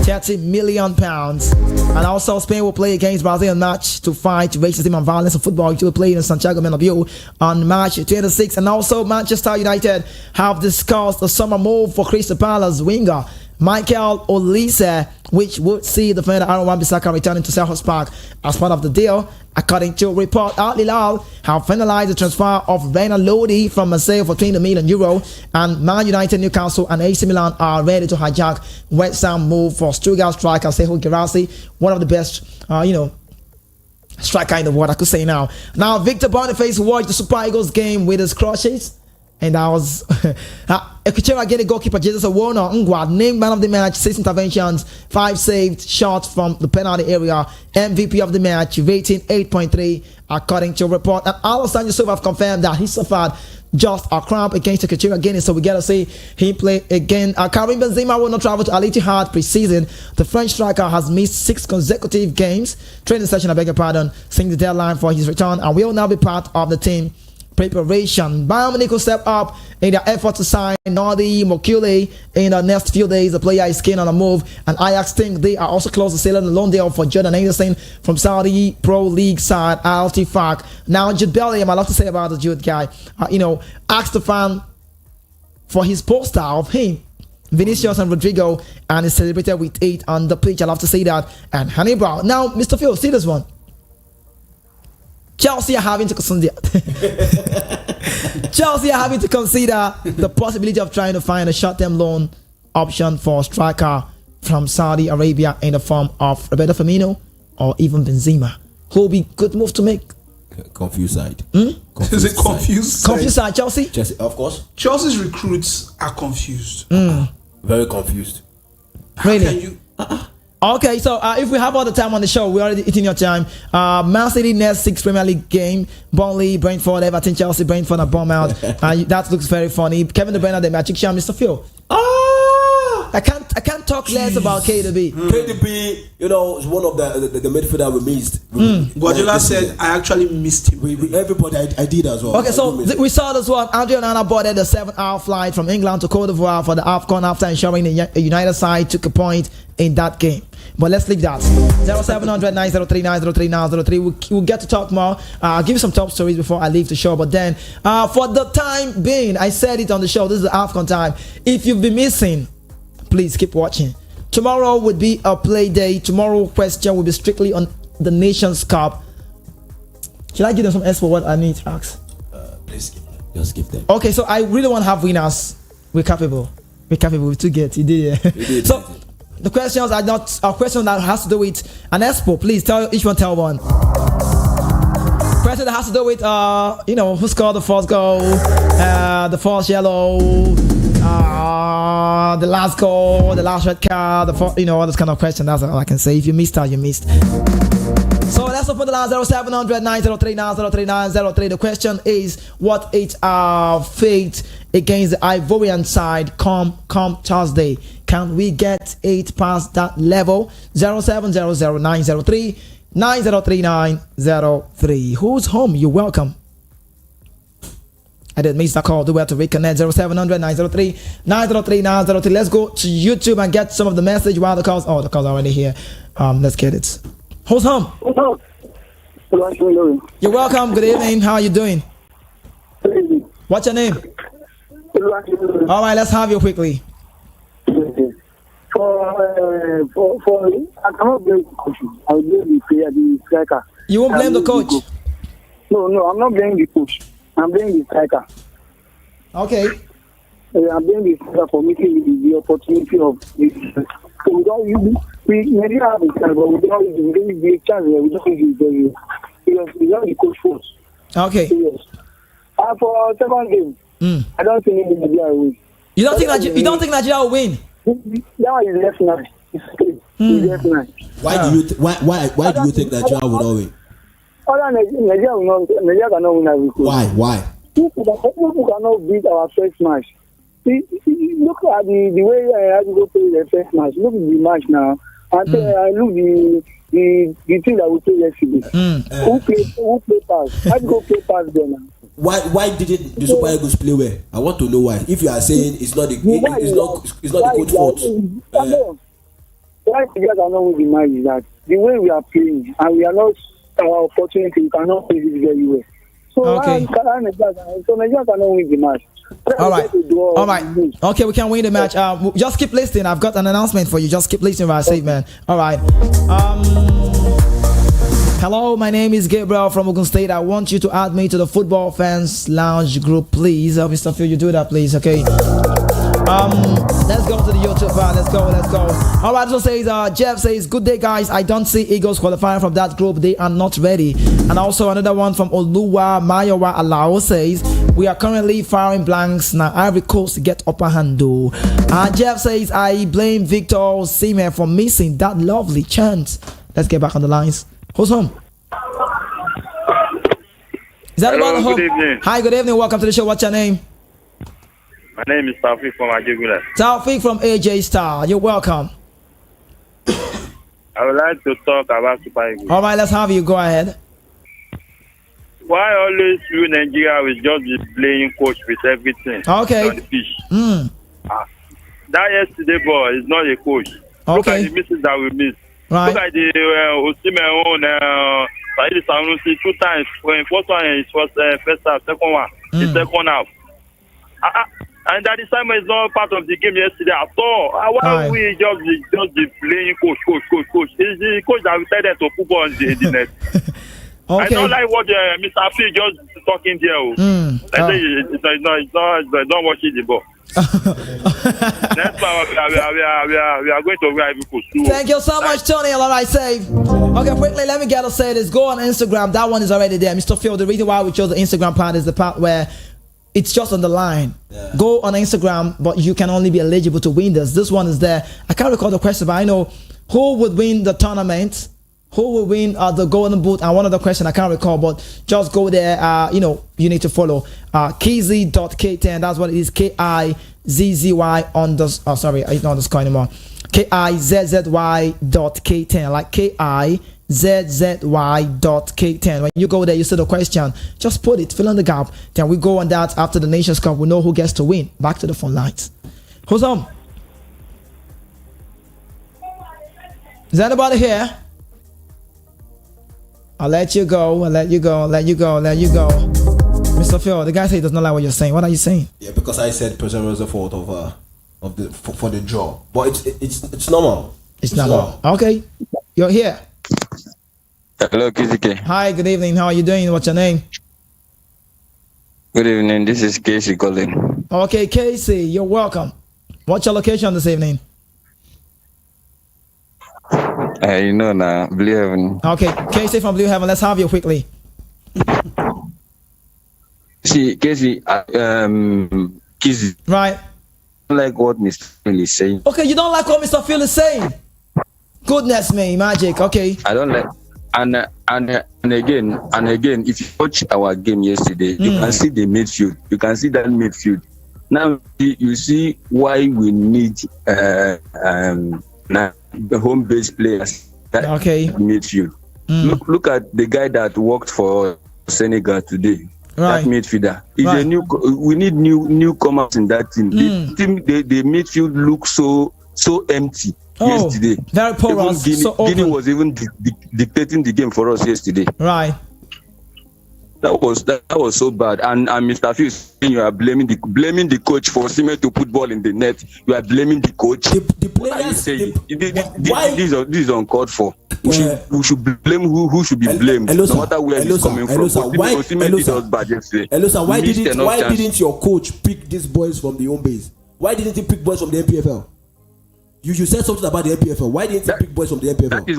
£30 million. And also Spain will play against Brazil in March to fight racism and violence in football. It will play in Santiago Bernabeu on March 26th. And also Manchester United have discussed the summer move for Crystal Palace winger Michael Olise, which would see defender Aaron Wan-Bissaka returning to Selhurst Park as part of the deal. According to report, Al Hilal have finalized the transfer of Renan Lodi from Marseille for €20 million, and Man United, Newcastle, and AC Milan are ready to hijack West Ham move for Stuttgart striker Serhou Guirassy, one of the best, striker in the world, I could say now. Now, Victor Boniface watched the Super Eagles game with his crushes. And that was Equatorial Guinea goalkeeper Jesus Owono Ngwa named man of the match, 6 interventions, 5 saved shots from the penalty area, MVP of the match, rating 8.3 according to a report. And Alassane Yusuf have confirmed that he suffered just a cramp against Equatorial Guinea, so we gotta see he play again. Karim Benzema will not travel to Al Ittihad pre-season. The French striker has missed 6 consecutive games, training session, I beg your pardon, since the deadline for his return, and will now be part of the team preparation. Bayern Munich will step up in their effort to sign Nordi Mokule in the next few days. The player is keen on a move, and Ajax think they are also close to selling the loan deal for Jordan Henderson from Saudi Pro League side Al Tifaq. Now Jude Bellingham, I love to say about the Jude guy, asked the fan for his poster of him, Vinicius and Rodrigo, and is celebrated with 8 on the pitch. I love to say that. And Hannibal. Now, Mr. Phil, see this one. Chelsea are having to consider the possibility of trying to find a short-term loan option for a striker from Saudi Arabia in the form of Roberto Firmino or even Benzema, who will be good move to make. Confused side. Is it confused? Confused side, Chelsea? Chelsea, of course. Chelsea's recruits are confused. Very confused. Really? Can you? Okay, so if we have all the time on the show, we're already eating your time. Man City next 6 Premier League game. Burnley, Brentford, Everton, Chelsea, Brentford, and Bournemouth. That looks very funny. Kevin De Bruyne, the magic sham, Mr. Phil. I can't talk less about KDB. KDB, is one of the midfielder we missed. Guardiola said, I actually missed him. Everybody, I did as well. Okay, so we saw this one. Andrea Onana boarded a 7-hour flight from England to Cote d'Ivoire for the AFCON after ensuring the United side took a point in that game. But let's leave that. 0700 903 903 903. We'll get to talk more. I'll give you some top stories before I leave the show. But then, for the time being, I said it on the show. This is the AFCON time. If you've been missing, please keep watching. tomorrow would be a play day. Tomorrow question will be strictly on the Nations Cup. Should I give them some S for what I need to ask? Please give them. Just give them. Okay, so I really want to have winners. We're capable. We're capable. We get. You did. Yeah. You did. So the questions are not a question that has to do with an expo. Please tell each one. Tell one. Question that has to do with who scored the first goal, the first yellow, the last goal, the last red card, all this kind of question. That's all I can say. If you missed out, you missed. So let's open the line 0700 903 903 903. The question is, what is our fate against the Ivorian side come Thursday? Can we get 8 past that level? 0700 903 903 903. Who's home? You're welcome. I did miss the call. Do we have to reconnect? 0700 903 903 903. Let's go to YouTube and get some of the message while the calls. Oh, the calls are already here. Let's get it. Who's home? You're welcome. Good evening. How are you doing? What's your name? All right, let's have you quickly. For I cannot blame the coach. I will blame the player, the striker. You won't blame the coach? No, I'm not blaming the coach. I'm blaming the striker. Okay. I'm blaming the striker for making the opportunity of this. So we maybe have a chance, but we don't use the chance. We don't use the we don't the coach first. Okay. So, yes. For second game, I don't think Nigeria will win. You don't think Nigeria will win? That one is left now. It's left now. Why do you think Nigeria will not win? Nigeria cannot win every coach. Why? People cannot beat our first match. Look at the way I go play the first match. Look at the match now. And look the thing that we played yesterday. Who play pass? I go play pass there now. Why didn't the Super Eagles play well? I want to know why. If you are saying it's not the coach fault. Why Nigeria cannot win the match is that the way we are playing and we are not our opportunity, we cannot play this very well. So okay. Nigeria cannot win the match. All right. Okay, we can win the match. Just keep listening. I've got an announcement for you. Just keep listening while I say, man. All right. Hello, my name is Gabriel from Ogun State. I want you to add me to the Football Fans Lounge group, please. Mr. Phil, you do that, please. Okay. Let's go to the YouTube bar. Let's go. All right. So says Jeff says, good day, guys. I don't see Eagles qualifying from that group. They are not ready. And also another one from Oluwa Mayowa Alao says, we are currently firing blanks now. Ivory Coast to get upper hand though. Jeff says, I blame Victor Osimhen for missing that lovely chance. Let's get back on the lines. Who's home? Is that Hello, home? good evening. Hi, good evening. Welcome to the show. What's your name? My name is Taufik from Ajegula. Taufik from AJ Star. You're welcome. I would like to talk about Super Eagles. All right, let's have you. Go ahead. Why always you Nigeria will just be playing coach with everything Okay. on the pitch? That yesterday boy is not a coach. Look Okay. at the misses that we missed. Right. Look at the Osimhen own Osayi-Samuel 2 times. When first one it was first half, second one, the second half. And that Simon is not part of the game yesterday at all. Why we just be playing coach? It's the coach that we tell them to put on the net. Okay. I don't like what Mr. Phil just talking there. I say it's not watching the ball. Next time we are going to arrive. Thank you so much, Tony. All right, save. Okay, quickly, let me get to say this. Go on Instagram. That one is already there. Mr. Phil, the reason why we chose the Instagram part is the part where it's just on the line. Yeah. Go on Instagram, but you can only be eligible to win this. This one is there. I can't recall the question, but I know who would win the tournament, who will win the golden boot, and one other question I can't recall, but just go there. You need to follow kizzy.k10. That's what it is. KIZZY underscore. Sorry, it's not underscore anymore. KIZZY.k10, like KIZZY.k10. When you go there, you see the question, just put it, fill in the gap. Then we go on that after the Nations Cup. We know who gets to win. Back to the phone lines. Who's on? Is anybody here? I'll let you go. Mr. Phil, the guy said he does not like what you're saying. What are you saying? Yeah, because I said President Rosa fault of of the for the draw. But it's normal. It's not normal. Okay, you're here. Hello, KCK. Hi, good evening. How are you doing? What's your name? Good evening. This is Casey calling. Okay, Casey, you're welcome. What's your location this evening? You know now, Blue Heaven. Okay, Casey from Blue Heaven. Let's have you quickly. See, Casey, Casey, Right. I don't like what Mr. Phil is saying. Okay, you don't like what Mr. Phil is saying. Goodness me, magic. Okay. I don't like. And again, if you watch our game yesterday, you can see the midfield. You can see that midfield. Now you see why we need the home base players. Okay. Midfield. Look at the guy that worked for Senegal today. Right. That midfielder is Right. a new. We need newcomers in that team. The midfield looks so empty yesterday. Very porous. So Guinea open. was even dictating the game for us yesterday. Right. That was so bad. And Mr. Phil, you are blaming the coach for Simeon to put ball in the net. You are blaming the coach. The What are you players. saying? Why? This is uncalled for. We should blame who should be blamed. Hello, No sir. matter where Hello, he's sir. coming Hello, from. sir. Why- Osimhen hello, did sir. us bad yesterday. Hello, sir. Why Missed didn't enough chance. your coach pick these boys from the home base? Why didn't he pick boys from the NPFL? You said something about the NPFL. Why didn't he pick boys from the NPFL? That is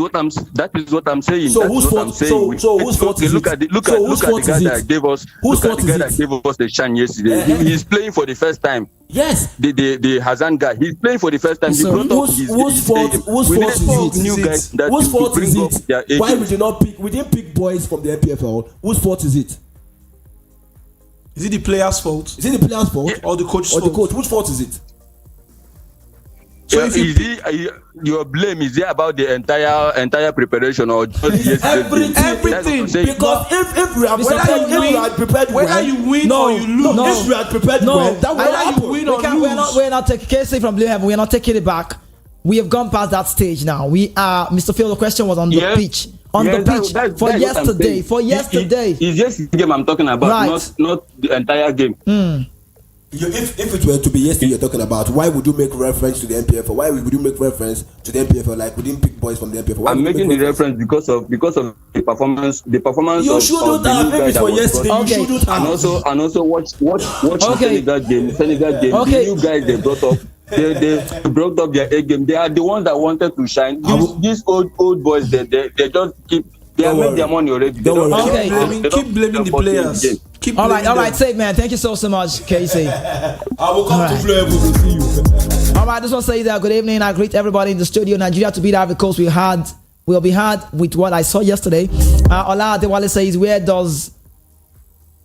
what I'm saying. So That's whose what fault- I'm saying. so whose fault Okay, is look it? at the So whose fault guy is it? that gave us. Whose Look at fault the guy is that it? gave us the shine yesterday. He's playing for the first time. Yes. The Hazan guy. He's playing for the first time. So he brought up whose fault we is need it? new guys that Whose to fault bring is up their it? Why agents. we didn't pick boys from the NPFL? Whose fault is it? Is it the player's fault Is it the player's fault or the coach's or the fault? coach? Whose fault is it? So Yeah, if you your blame is there about the entire preparation or just yesterday's game? everything. That's what I'm saying. Because if we had prepared whether well, you win No, or you lose, no. if we had prepared No, well, that would either not you happen. win or lose. We're not taking Casey from Blue Heaven. We're not taking it back. We have gone past that stage now. We are, Mr. Phil. The question was on the Yes. pitch. On Yes, the pitch that's for what I'm yesterday. saying. For yesterday. It's just the game I'm talking about, Right. not the entire game. If it were to be yesterday you're talking about, why would you make reference to the NPFL? Why would you make reference to the NPFL like we didn't pick boys from the NPFL? Why I'm would you making make the reference because of the performance. The performance You of shouldn't the have. new If guy it's that for was yesterday, brought- Okay. you shouldn't have. and also watch Okay. the Senegal game. Okay. The new guys they brought up. They brought up their A game. They are the ones that wanted to shine. These old boys, they just keep. They have Don't made worry. their money already. They Don't don't- worry. Okay. they don't- keep blaming the support players. game. Keep All right, blaming them. say man. Thank you so much, Casey. I will come Alright. to Blue Heaven to see you. All right, this one says that good evening. I greet everybody in the studio. Nigeria to beat Ivory Coast will be hard with what I saw yesterday. Ola Adewale says, where does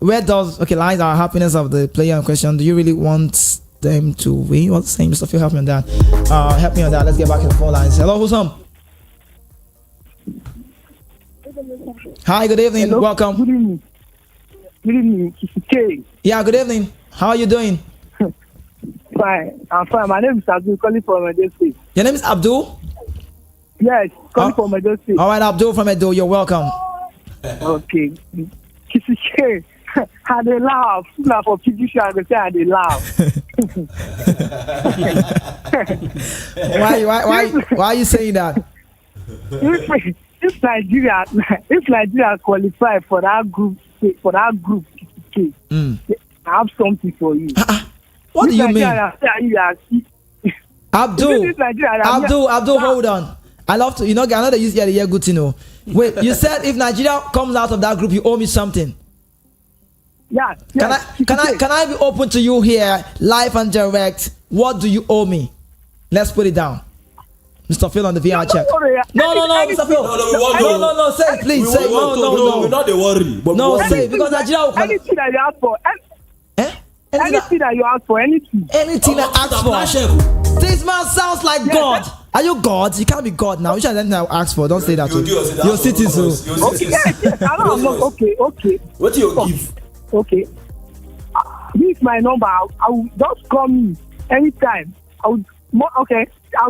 lies our happiness of the player in question? Do you really want them to win? What's the same? Mr. Phil, help me on that. Help me on that. Let's get back in the phone lines. Hello, who's on? Hi, good evening. Hello? Welcome. Good evening. Good evening, K. Yeah, good evening. How are you doing? Fine. I'm fine. My name is Abdul, calling from Edo State. Your name is Abdul? Yes, calling Oh. from Edo State. All right, Abdul from Edo. You're welcome. Okay. Kissy K. I dey laugh. Now for people, I go say I dey laugh. Why are you saying that? If Nigeria qualify for that group, K, I have something for you. What do you mean? Abdul, Abdul, hold on. I love to, I know they use yeah, good to know. Wait, you said if Nigeria comes out of that group, you owe me something. Yeah. Can I be open to you here, live and direct? What do you owe me? Let's put it down. Mr. Phil on the VR check. No, Mr. Phil. No, say it, please. Say no. We're not the worry. But No, we want say to- it, because Nigeria will come. Anything that you ask for, Anything that you ask for, anything. I ask for. This man sounds like God. Are you God? You can't be God now. Which is anything I ask for? Don't say that. You're citizen. Okay, yes. I'm not okay. What do you give? Okay. This is my number. I will just call me anytime. I'll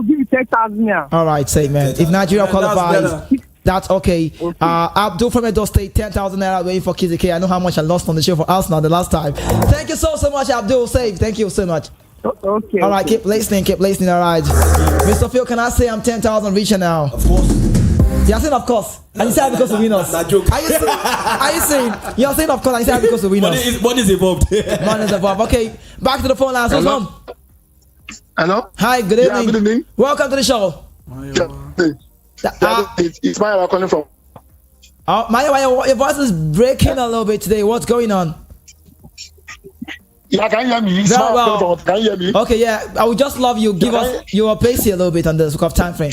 give you 10,000 now. All right, say man. If Nigeria That's qualifies, better. that's okay. Abdul from Edo State, 10,000 naira waiting for Kizzy K. I know how much I lost on the show for Arsenal the last time. Thank you so much, Abdul. Save. Thank you so much. Okay. All right, keep listening. All right, Mr. Phil, can I say I'm 10,000 richer now? Of course. You're saying of course, and you say because of winners. Nah, joke. Are you saying? You're saying of course, and you say because of winners. Money is involved. Money is involved. Okay, back to the phone lines. Who's Hello? home? Hello? Hi, good evening. Yeah, good evening. Welcome to the show. It's Maya calling from. Maya, your voice is breaking a little bit today. What's going on? Yeah, can you hear me? It's Very Maya well. calling from. Can you hear me? Okay, yeah, I would just love you. Give us your pace here a little bit on this of time frame.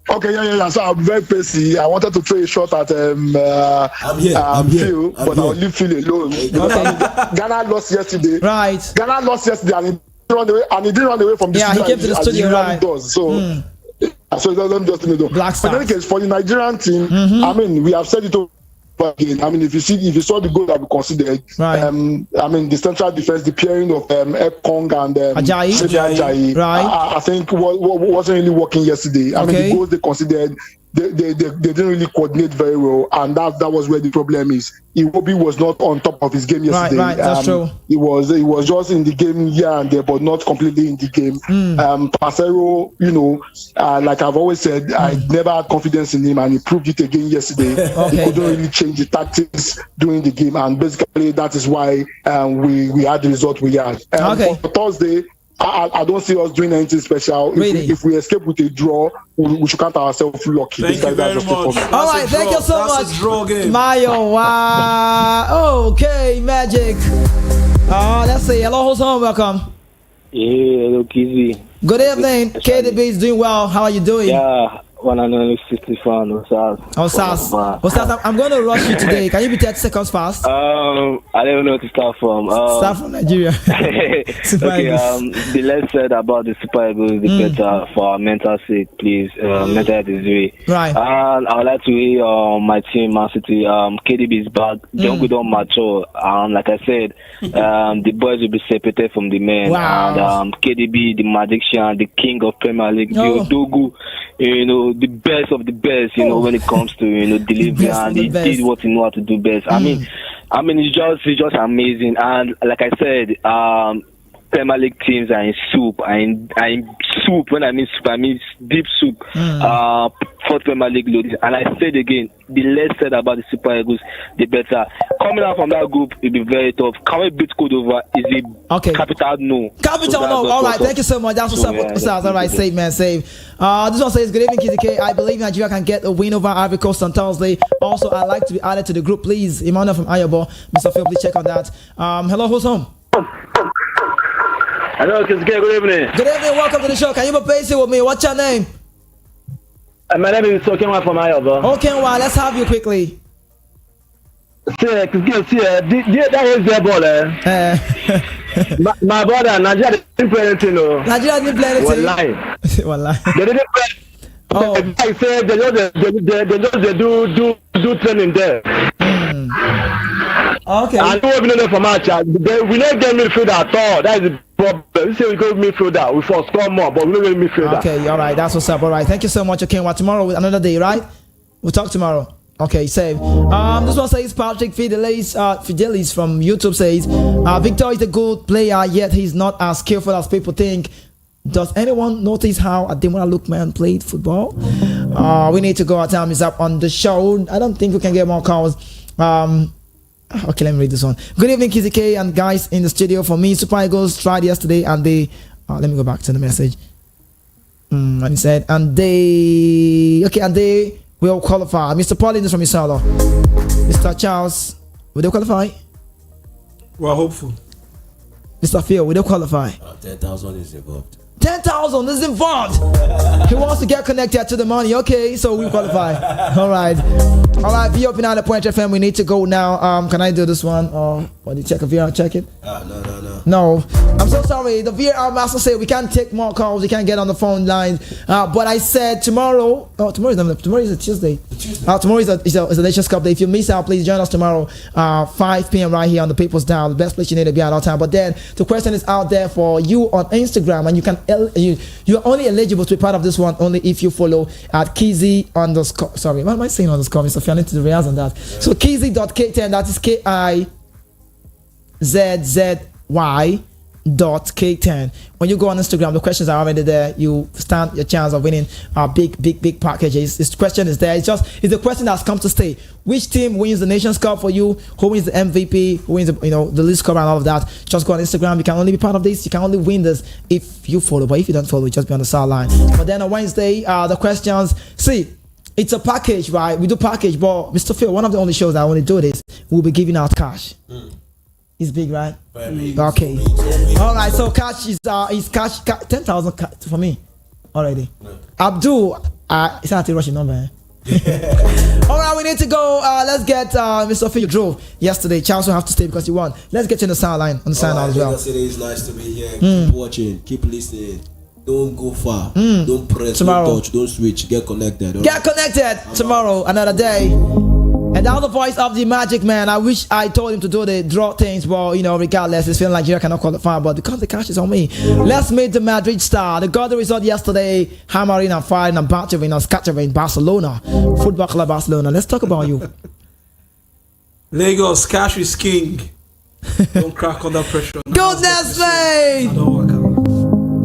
Okay, yeah. So I'm very pacey. I wanted to throw a shot at I'm here. Phil, but I'll leave Phil alone. Ghana lost yesterday. Right. Ghana lost yesterday, and he didn't run away from the Yeah, studio. he came to the as studio, he usually right. does. So, so let me just know. Black But in any Stars. case, for the Nigerian team, I mean, we have said it over again. I mean, if you saw the goal that we considered, Right. I mean, the central defense, the pairing of Ekong and Ajayi. Right. I think wasn't really working yesterday. I mean, Okay. the goals they considered, they didn't really coordinate very well, and that was where the problem is. Iwobi was not on top of his game yesterday. Right, that's true. He was just in the game here and there, but not completely in the game. Parcero, like I've always said, I never had confidence in him, and he proved it again yesterday. Okay. He couldn't really change the tactics during the game, and basically that is why we had the result we had. Okay. For Thursday, I don't see us doing anything special. Really? If we escape with a draw, we should count ourselves lucky. Thank you very That's just it for much. me. All right, thank you so That's much. a draw game. Mayo, wow. Okay, magic. Let's see. Hello, who's home? Welcome. Yeah, hello, Kizzy. Good evening. KDB is doing well. How are you doing? Yeah, 160 fan, Osas, I'm going to rush you today. Can you be 30 seconds fast? I don't know where to start from. Start from Nigeria. Super Okay, Eagles. the less said about the Super Eagles, the better for our mental sake, please. Mental health is way. Right. And I would like to hear my team, Man City. KDB is back. Don't go mature. Like I said, the boys will be separated from the men. Wow. And KDB, the magician, the king of Premier League, the Oh. Odogu, the best of the best, when it comes to delivery, best of and the he best. did what he know how to do best. I mean, it's just amazing. And like I said, Premier League teams are in soup. In soup. When I mean soup, I mean deep soup. For Premier League loading. And I said again, the less said about the Super Eagles, the better. Coming out from that group will be very tough. Can we beat Cordova? Is it capital no? Capital So no. that's All right, what's up. thank you so much. That's what's So, up. yeah, What's up? All right, save, man, save. This one says, good evening, Kizzy K. I believe Nigeria can get a win over Ivory Coast on Thursday. Also, I'd like to be added to the group, please. Emmanuel from Ayobo. Mr. Phil, please check on that. Hello, who's home? Hello, Kizzy K. Good evening. Good evening. Welcome to the show. Can you be patient with me? What's your name? My name is Okenwa from Ayobo. Okay, well, let's have you quickly. That is their ball, my brother, Nigeria didn't play anything, no. Nigeria didn't play anything. Wallahi. They didn't play. Oh. I said they just do training there. Okay. I don't even know for match. We don't get midfielder at all. That is the problem. We say we go midfielder, we for score more, but we don't get midfielder. Okay, all right, that's what's up. All right, thank you so much. Okay, well, tomorrow with another day, right? We'll talk tomorrow. Okay, save. This one says Patrick Fidelis from YouTube says Victor is a good player, yet he's not as skillful as people think. Does anyone notice how Ademola Lookman played football? We need to go. Our time is up on the show. I don't think we can get more calls. Okay, let me read this one. Good evening, Kizzy K and guys in the studio. For me, Super Eagles tried yesterday and they let me go back to the message. And he said, and they will qualify. Mr. Pauline is from Isalo. Mr. Charles, will they qualify? We're hopeful. Mr. Phil, will they qualify? 10,000 is involved. 10,000 is involved. He wants to get connected to the money. Okay, so we qualify. All right. Be up in the Point FM. We need to go now. Can I do this one? Or do you check a VR? Check it. No. I'm so sorry. The VR master said we can't take more calls. We can't get on the phone lines. But I said tomorrow. Tomorrow is a Tuesday. Tomorrow is a Nations Cup day. If you miss out, please join us tomorrow, 5 p.m. right here on the People's Dial. The best place you need to be at all time. But then the question is out there for you on Instagram, and you can you're only eligible to be part of this one only if you follow at Kizzy_. Sorry, what am I saying underscore? Mr. Fiona to the reals on that. So Kizzy.K10, that is KIZZY K10. When you go on Instagram, the questions are already there. You stand your chance of winning big packages. This question is there. It's a question that's come to stay. Which team wins the Nations Cup for you? Who wins the MVP? Who wins the least score and all of that? Just go on Instagram. You can only be part of this. You can only win this if you follow. But if you don't follow, just be on the sideline. But then on Wednesday, the questions. See, it's a package, right? We do package, but Mr. Phil, one of the only shows that when we do this, we'll be giving out cash. It's big, right? Okay. All right. So cash is cash 10,000 for me already. Abdul, it's not a rushing number. All right, we need to go. Let's get Mr. Phil. You drove yesterday. Charles will have to stay because you won. Let's get you in the sideline on the sideline as well. It is nice to be here. Keep watching. Keep listening. Don't go far. Don't press. Tomorrow. Don't touch. Don't switch. Get connected. Get connected tomorrow. Another day. And now the voice of the Magic Man. I wish I told him to do the draw things, but regardless, it's feeling like Nigeria cannot qualify. But because the cash is on me, let's meet the Madrid star. They got the result yesterday, hammering and firing and battering and scattering Barcelona, Football Club Barcelona. Let's talk about you. Lagos, cash is king. Don't crack under pressure. Goodness me!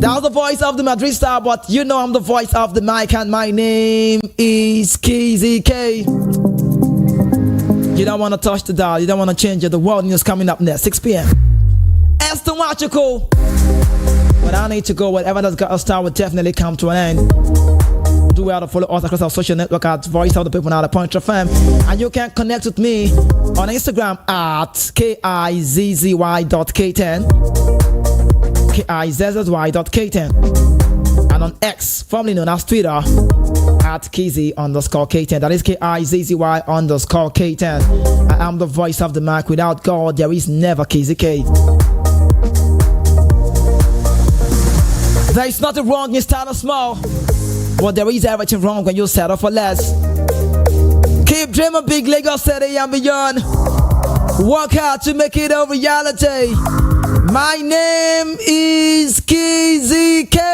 That was the voice of the Madrid star, but I'm the voice of the mic, and my name is Kizzy K. You don't want to touch the dial. You don't want to change it. The world news coming up next, 6 p.m. Aston Martin. But I need to go. Whatever that's got to start will definitely come to an end. Do well to follow us across our social network at Voice of the People now, the Point FM. And you can connect with me on Instagram at KIZZY.K10. KIZZY.K10. And on X, formerly known as Twitter, at Kizzy_K10. That is KIZZY_K10. I am the voice of the mic. Without God, there is never Kizzy K. There is nothing wrong in starting small, but there is everything wrong when you settle for less. Keep dreaming big, Lagos City and beyond. Work hard to make it a reality. My name is Kizzy K.